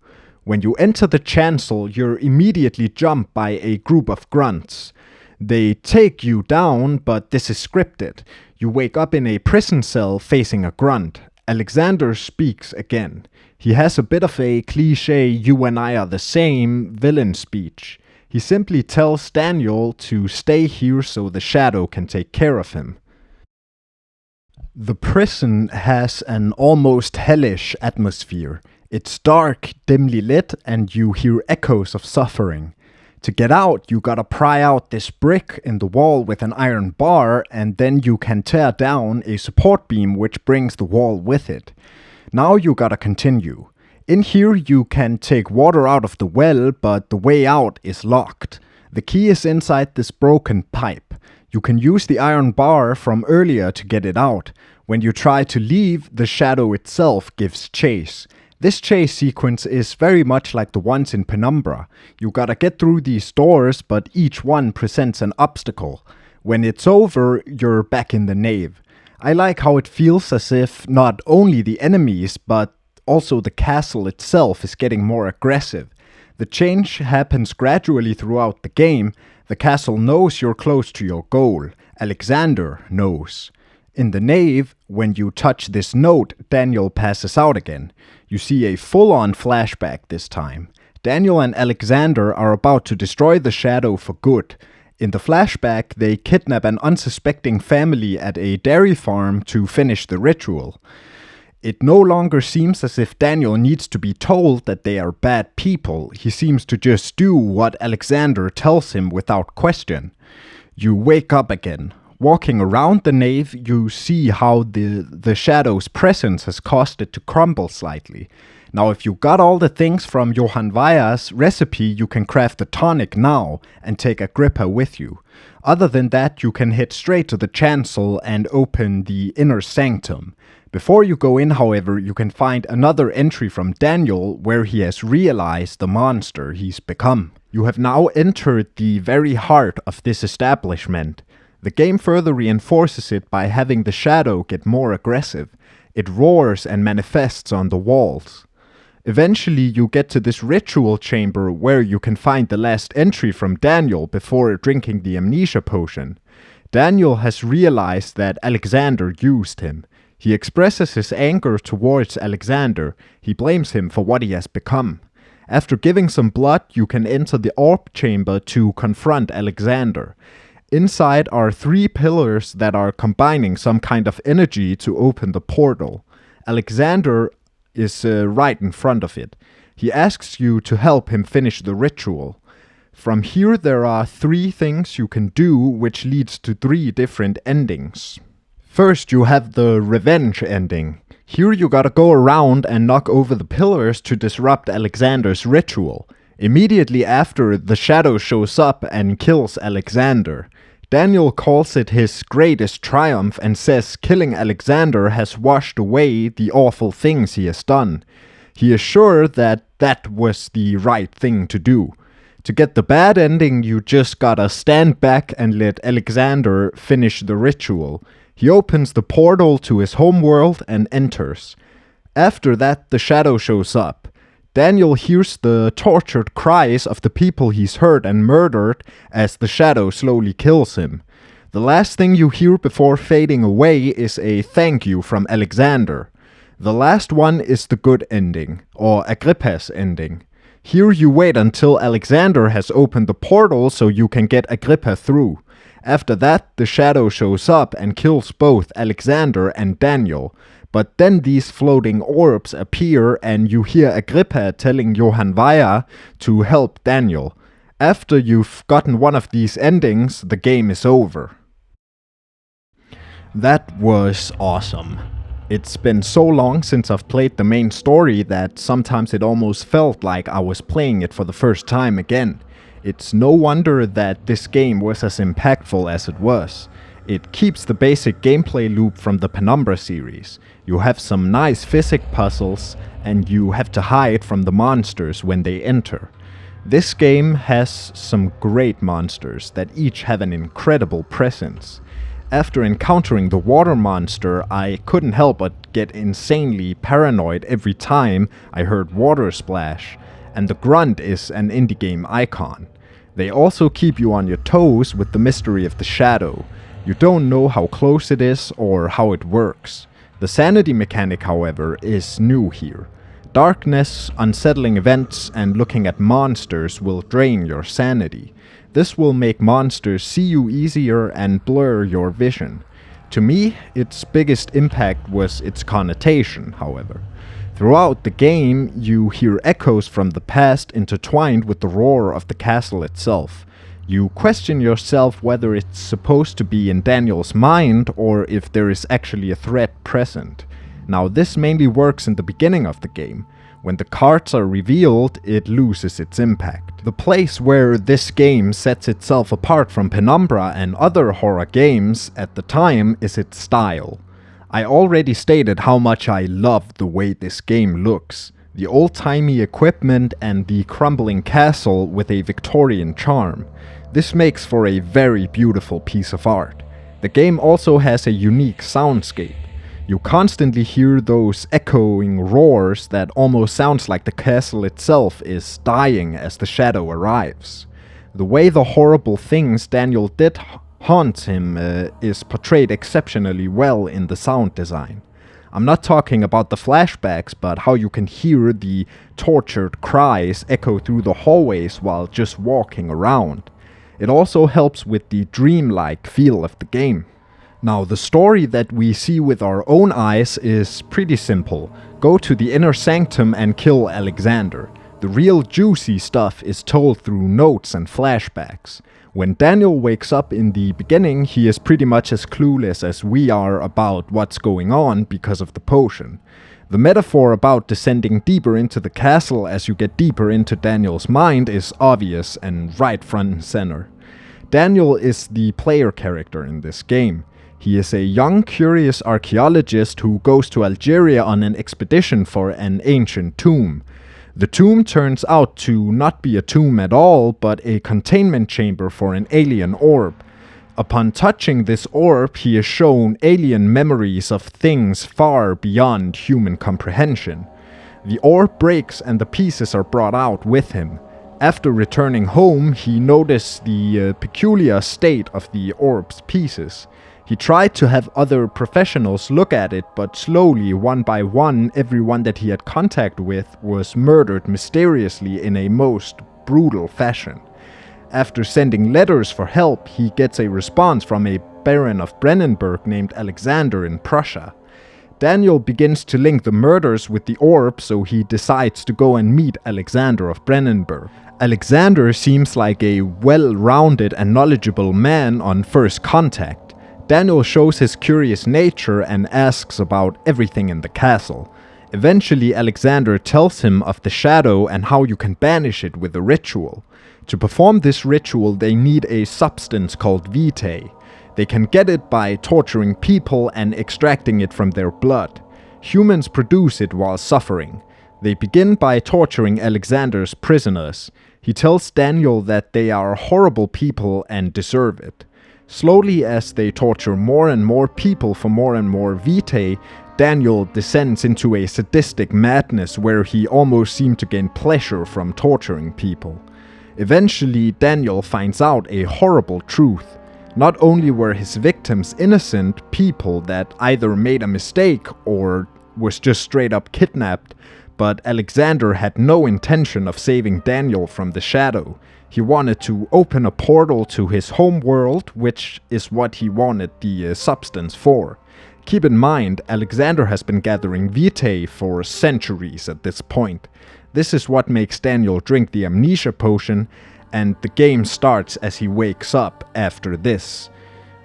When you enter the chancel, you're immediately jumped by a group of grunts. They take you down, but this is scripted. You wake up in a prison cell facing a grunt. Alexander speaks again. He has a bit of a cliché "you and I are the same" villain speech. He simply tells Daniel to stay here so the shadow can take care of him. The prison has an almost hellish atmosphere. It's dark, dimly lit, and you hear echoes of suffering. To get out, you gotta pry out this brick in the wall with an iron bar, and then you can tear down a support beam which brings the wall with it. Now you gotta continue. In here you can take water out of the well, but the way out is locked. The key is inside this broken pipe. You can use the iron bar from earlier to get it out. When you try to leave, the shadow itself gives chase. This chase sequence is very much like the ones in Penumbra. You gotta get through these doors, but each one presents an obstacle. When it's over, you're back in the nave. I like how it feels as if not only the enemies, but also the castle itself is getting more aggressive. The change happens gradually throughout the game. The castle knows you're close to your goal. Alexander knows. In the nave, when you touch this note, Daniel passes out again. You see a full-on flashback this time. Daniel and Alexander are about to destroy the shadow for good. In the flashback, they kidnap an unsuspecting family at a dairy farm to finish the ritual. It no longer seems as if Daniel needs to be told that they are bad people. He seems to just do what Alexander tells him without question. You wake up again. Walking around the nave, you see how the shadow's presence has caused it to crumble slightly. Now, if you got all the things from Johann Weier's recipe, you can craft a tonic now and take Agrippa with you. Other than that, you can head straight to the chancel and open the inner sanctum. Before you go in, however, you can find another entry from Daniel where he has realized the monster he's become. You have now entered the very heart of this establishment. The game further reinforces it by having the shadow get more aggressive. It roars and manifests on the walls. Eventually you get to this ritual chamber where you can find the last entry from Daniel before drinking the amnesia potion. Daniel has realized that Alexander used him. He expresses his anger towards Alexander. He blames him for what he has become. After giving some blood, you can enter the orb chamber to confront Alexander. Inside are 3 pillars that are combining some kind of energy to open the portal. Alexander is right in front of it. He asks you to help him finish the ritual. From here there are 3 things you can do, which leads to 3 different endings. First, you have the revenge ending. Here you gotta go around and knock over the pillars to disrupt Alexander's ritual. Immediately after, the shadow shows up and kills Alexander. Daniel calls it his greatest triumph and says killing Alexander has washed away the awful things he has done. He is sure that that was the right thing to do. To get the bad ending, you just gotta stand back and let Alexander finish the ritual. He opens the portal to his homeworld and enters. After that, the shadow shows up. Daniel hears the tortured cries of the people he's hurt and murdered as the shadow slowly kills him. The last thing you hear before fading away is a thank you from Alexander. The last one is the good ending, or Agrippa's ending. Here you wait until Alexander has opened the portal so you can get Agrippa through. After that, the shadow shows up and kills both Alexander and Daniel. But then these floating orbs appear and you hear Agrippa telling Johann Weyer to help Daniel. After you've gotten one of these endings, the game is over. That was awesome. It's been so long since I've played the main story that sometimes it almost felt like I was playing it for the first time again. It's no wonder that this game was as impactful as it was. It keeps the basic gameplay loop from the Penumbra series. You have some nice physics puzzles, and you have to hide from the monsters when they enter. This game has some great monsters that each have an incredible presence. After encountering the water monster, I couldn't help but get insanely paranoid every time I heard water splash, and the grunt is an indie game icon. They also keep you on your toes with the mystery of the shadow. You don't know how close it is or how it works. The sanity mechanic, however, is new here. Darkness, unsettling events, and looking at monsters will drain your sanity. This will make monsters see you easier and blur your vision. To me, its biggest impact was its connotation, however. Throughout the game, you hear echoes from the past intertwined with the roar of the castle itself. You question yourself whether it's supposed to be in Daniel's mind or if there is actually a threat present. Now, this mainly works in the beginning of the game. When the cards are revealed, it loses its impact. The place where this game sets itself apart from Penumbra and other horror games at the time is its style. I already stated how much I love the way this game looks. The old-timey equipment and the crumbling castle with a Victorian charm. This makes for a very beautiful piece of art. The game also has a unique soundscape. You constantly hear those echoing roars that almost sounds like the castle itself is dying as the shadow arrives. The way the horrible things Daniel did haunt him is portrayed exceptionally well in the sound design. I'm not talking about the flashbacks, but how you can hear the tortured cries echo through the hallways while just walking around. It also helps with the dreamlike feel of the game. Now, the story that we see with our own eyes is pretty simple. Go to the inner sanctum and kill Alexander. The real juicy stuff is told through notes and flashbacks. When Daniel wakes up in the beginning, he is pretty much as clueless as we are about what's going on because of the potion. The metaphor about descending deeper into the castle as you get deeper into Daniel's mind is obvious and right front and center. Daniel is the player character in this game. He is a young, curious archaeologist who goes to Algeria on an expedition for an ancient tomb. The tomb turns out to not be a tomb at all, but a containment chamber for an alien orb. Upon touching this orb, he is shown alien memories of things far beyond human comprehension. The orb breaks and the pieces are brought out with him. After returning home, he noticed the peculiar state of the orb's pieces. He tried to have other professionals look at it, but slowly, one by one, everyone that he had contact with was murdered mysteriously in a most brutal fashion. After sending letters for help, he gets a response from a Baron of Brennenburg named Alexander in Prussia. Daniel begins to link the murders with the orb, so he decides to go and meet Alexander of Brennenburg. Alexander seems like a well-rounded and knowledgeable man on first contact. Daniel shows his curious nature and asks about everything in the castle. Eventually, Alexander tells him of the shadow and how you can banish it with a ritual. To perform this ritual, they need a substance called vitae. They can get it by torturing people and extracting it from their blood. Humans produce it while suffering. They begin by torturing Alexander's prisoners. He tells Daniel that they are horrible people and deserve it. Slowly, as they torture more and more people for more and more vitae, Daniel descends into a sadistic madness where he almost seemed to gain pleasure from torturing people. Eventually, Daniel finds out a horrible truth. Not only were his victims innocent people that either made a mistake or was just straight up kidnapped, but Alexander had no intention of saving Daniel from the shadow. He wanted to open a portal to his home world, which is what he wanted the substance for. Keep in mind, Alexander has been gathering vitae for centuries at this point. This is what makes Daniel drink the amnesia potion, and the game starts as he wakes up after this.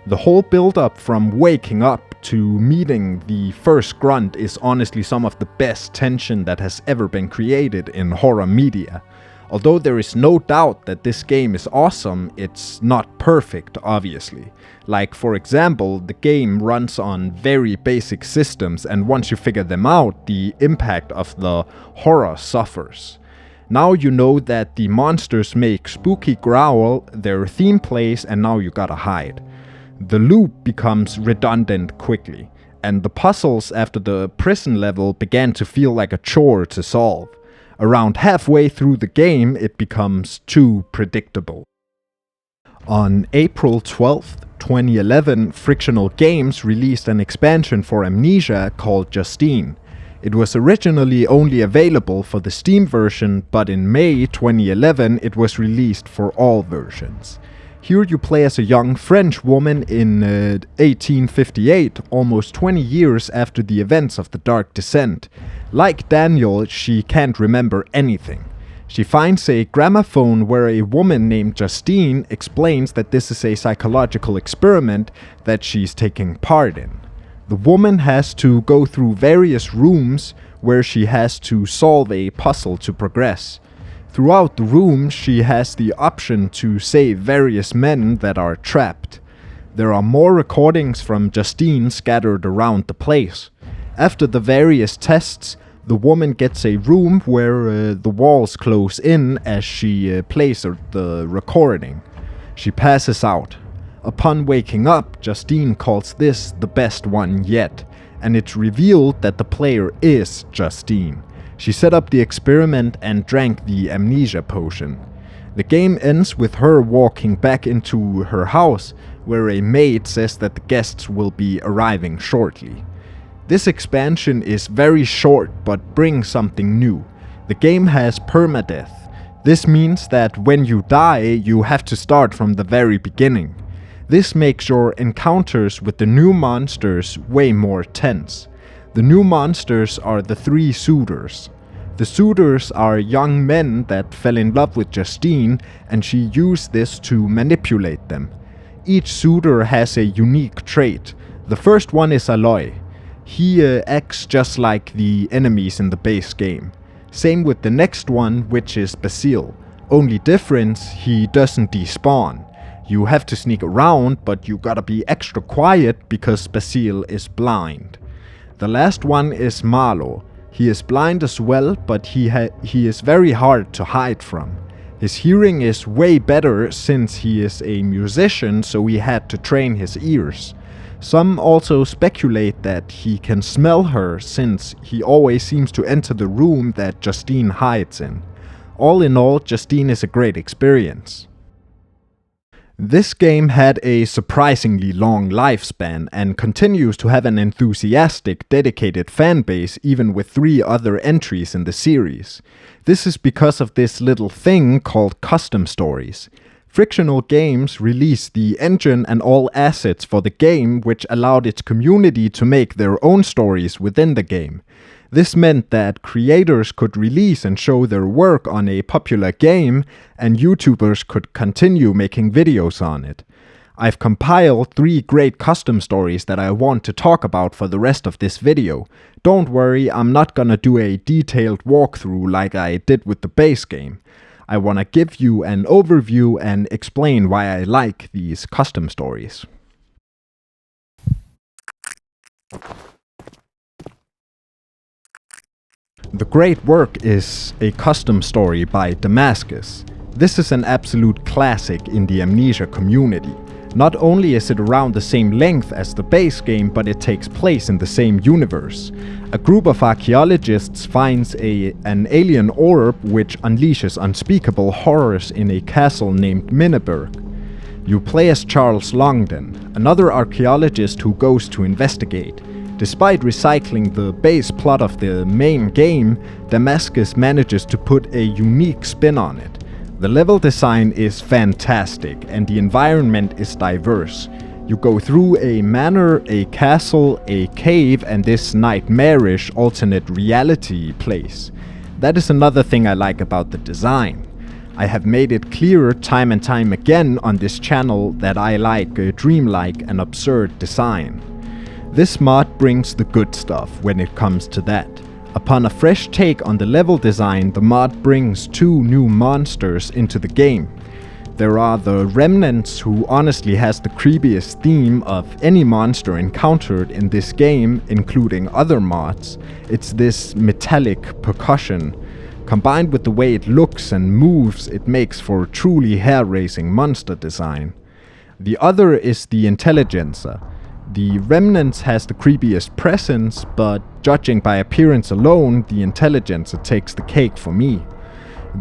The whole build-up from waking up to meeting the first grunt is honestly some of the best tension that has ever been created in horror media. Although there is no doubt that this game is awesome, it's not perfect, obviously. Like, for example, the game runs on very basic systems, and once you figure them out, the impact of the horror suffers. Now you know that the monsters make spooky growl, their theme plays, and now you gotta hide. The loop becomes redundant quickly, and the puzzles after the prison level began to feel like a chore to solve. Around halfway through the game, it becomes too predictable. On April 12th, 2011, Frictional Games released an expansion for Amnesia called Justine. It was originally only available for the Steam version, but in May 2011 it was released for all versions. Here you play as a young French woman in 1858, almost 20 years after the events of the Dark Descent. Like Daniel, she can't remember anything. She finds a gramophone where a woman named Justine explains that this is a psychological experiment that she's taking part in. The woman has to go through various rooms where she has to solve a puzzle to progress. Throughout the room, she has the option to save various men that are trapped. There are more recordings from Justine scattered around the place. After the various tests, the woman gets a room where the walls close in as she plays the recording. She passes out. Upon waking up, Justine calls this the best one yet, and it's revealed that the player is Justine. She set up the experiment and drank the amnesia potion. The game ends with her walking back into her house, where a maid says that the guests will be arriving shortly. This expansion is very short but brings something new. The game has permadeath. This means that when you die, you have to start from the very beginning. This makes your encounters with the new monsters way more tense. The new monsters are the three suitors. The suitors are young men that fell in love with Justine, and she used this to manipulate them. Each suitor has a unique trait. The first one is Aloy. He acts just like the enemies in the base game. Same with the next one, which is Basile. Only difference, he doesn't despawn. You have to sneak around, but you gotta be extra quiet because Basile is blind. The last one is Marlo. He is blind as well, but he is very hard to hide from. His hearing is way better since he is a musician, so he had to train his ears. Some also speculate that he can smell her since he always seems to enter the room that Justine hides in. All in all, Justine is a great experience. This game had a surprisingly long lifespan and continues to have an enthusiastic, dedicated fanbase even with 3 other entries in the series. This is because of this little thing called custom stories. Frictional Games released the engine and all assets for the game, which allowed its community to make their own stories within the game. This meant that creators could release and show their work on a popular game, and YouTubers could continue making videos on it. I've compiled 3 great custom stories that I want to talk about for the rest of this video. Don't worry, I'm not gonna do a detailed walkthrough like I did with the base game. I wanna give you an overview and explain why I like these custom stories. The Great Work is a custom story by Damascus. This is an absolute classic in the Amnesia community. Not only is it around the same length as the base game, but it takes place in the same universe. A group of archaeologists finds an alien orb which unleashes unspeakable horrors in a castle named Minneberg. You play as Charles Longden, another archaeologist who goes to investigate. Despite recycling the base plot of the main game, Damascus manages to put a unique spin on it. The level design is fantastic and the environment is diverse. You go through a manor, a castle, a cave, and this nightmarish alternate reality place. That is another thing I like about the design. I have made it clearer time and time again on this channel that I like a dreamlike and absurd design. This mod brings the good stuff when it comes to that. Upon a fresh take on the level design, the mod brings 2 new monsters into the game. There are the Remnants, who honestly has the creepiest theme of any monster encountered in this game, including other mods. It's this metallic percussion. Combined with the way it looks and moves, it makes for truly hair-raising monster design. The other is the Intelligencer. The Remnants has the creepiest presence, but judging by appearance alone, the Intelligencer takes the cake for me.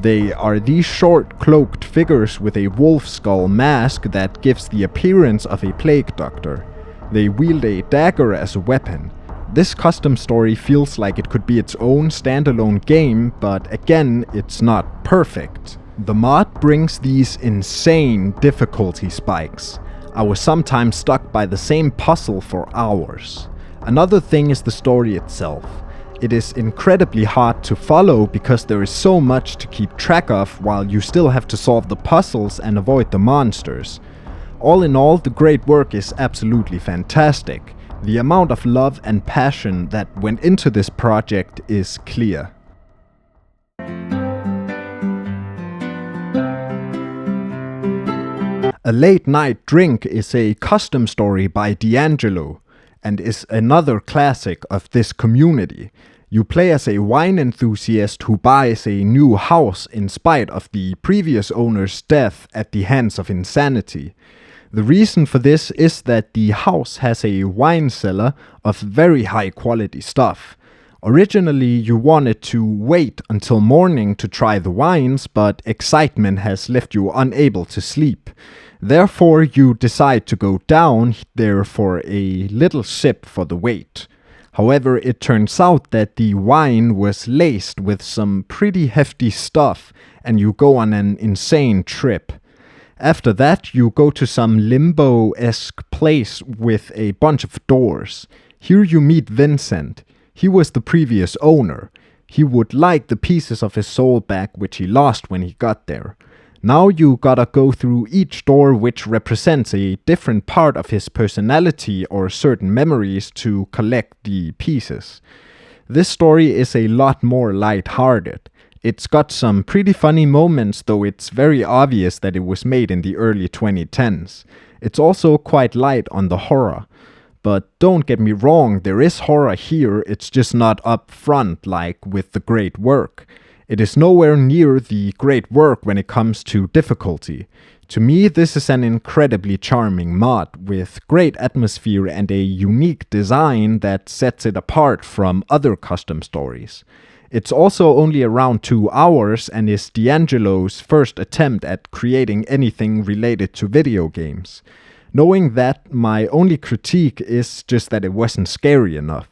They are these short, cloaked figures with a wolf skull mask that gives the appearance of a plague doctor. They wield a dagger as a weapon. This custom story feels like it could be its own standalone game, but again, it's not perfect. The mod brings these insane difficulty spikes. I was sometimes stuck by the same puzzle for hours. Another thing is the story itself. It is incredibly hard to follow because there is so much to keep track of while you still have to solve the puzzles and avoid the monsters. All in all, the Great Work is absolutely fantastic. The amount of love and passion that went into this project is clear. A Late Night Drink is a custom story by D'Angelo and is another classic of this community. You play as a wine enthusiast who buys a new house in spite of the previous owner's death at the hands of insanity. The reason for this is that the house has a wine cellar of very high quality stuff. Originally, you wanted to wait until morning to try the wines, but excitement has left you unable to sleep. Therefore, you decide to go down there for a little sip for the wait. However, it turns out that the wine was laced with some pretty hefty stuff, and you go on an insane trip. After that, you go to some limbo-esque place with a bunch of doors. Here you meet Vincent. He was the previous owner. He would like the pieces of his soul back which he lost when he got there. Now you gotta go through each door which represents a different part of his personality or certain memories to collect the pieces. This story is a lot more light-hearted. It's got some pretty funny moments, though it's very obvious that it was made in the early 2010s. It's also quite light on the horror. But don't get me wrong, there is horror here, it's just not up front like with the Great Work. It is nowhere near the Great Work when it comes to difficulty. To me, this is an incredibly charming mod, with great atmosphere and a unique design that sets it apart from other custom stories. It's also only around 2 hours and is D'Angelo's first attempt at creating anything related to video games. Knowing that, my only critique is just that it wasn't scary enough.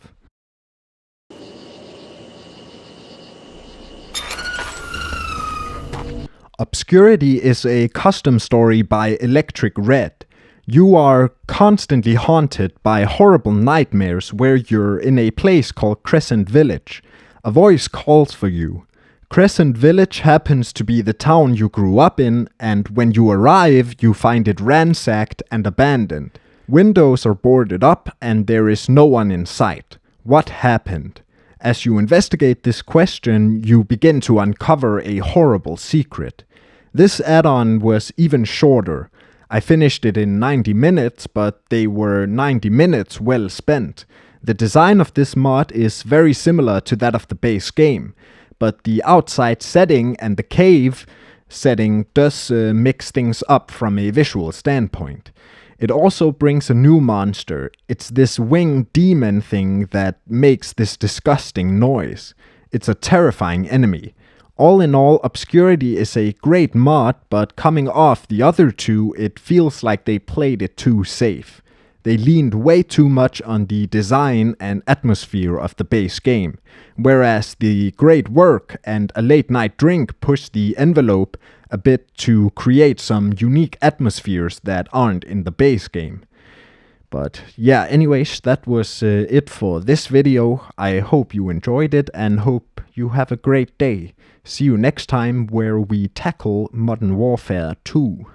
Obscurity is a custom story by Electric Red. You are constantly haunted by horrible nightmares where you're in a place called Crescent Village. A voice calls for you. Crescent Village happens to be the town you grew up in, and when you arrive, you find it ransacked and abandoned. Windows are boarded up, and there is no one in sight. What happened? As you investigate this question, you begin to uncover a horrible secret. This add-on was even shorter. I finished it in 90 minutes, but they were 90 minutes well spent. The design of this mod is very similar to that of the base game, but the outside setting and the cave setting does mix things up from a visual standpoint. It also brings a new monster. It's this winged demon thing that makes this disgusting noise. It's a terrifying enemy. All in all, Obscurity is a great mod, but coming off the other two, it feels like they played it too safe. They leaned way too much on the design and atmosphere of the base game, whereas the Great Work and A Late Night Drink push the envelope a bit to create some unique atmospheres that aren't in the base game. But yeah, anyways, that was it for this video. I hope you enjoyed it and hope you have a great day. See you next time where we tackle Modern Warfare 2.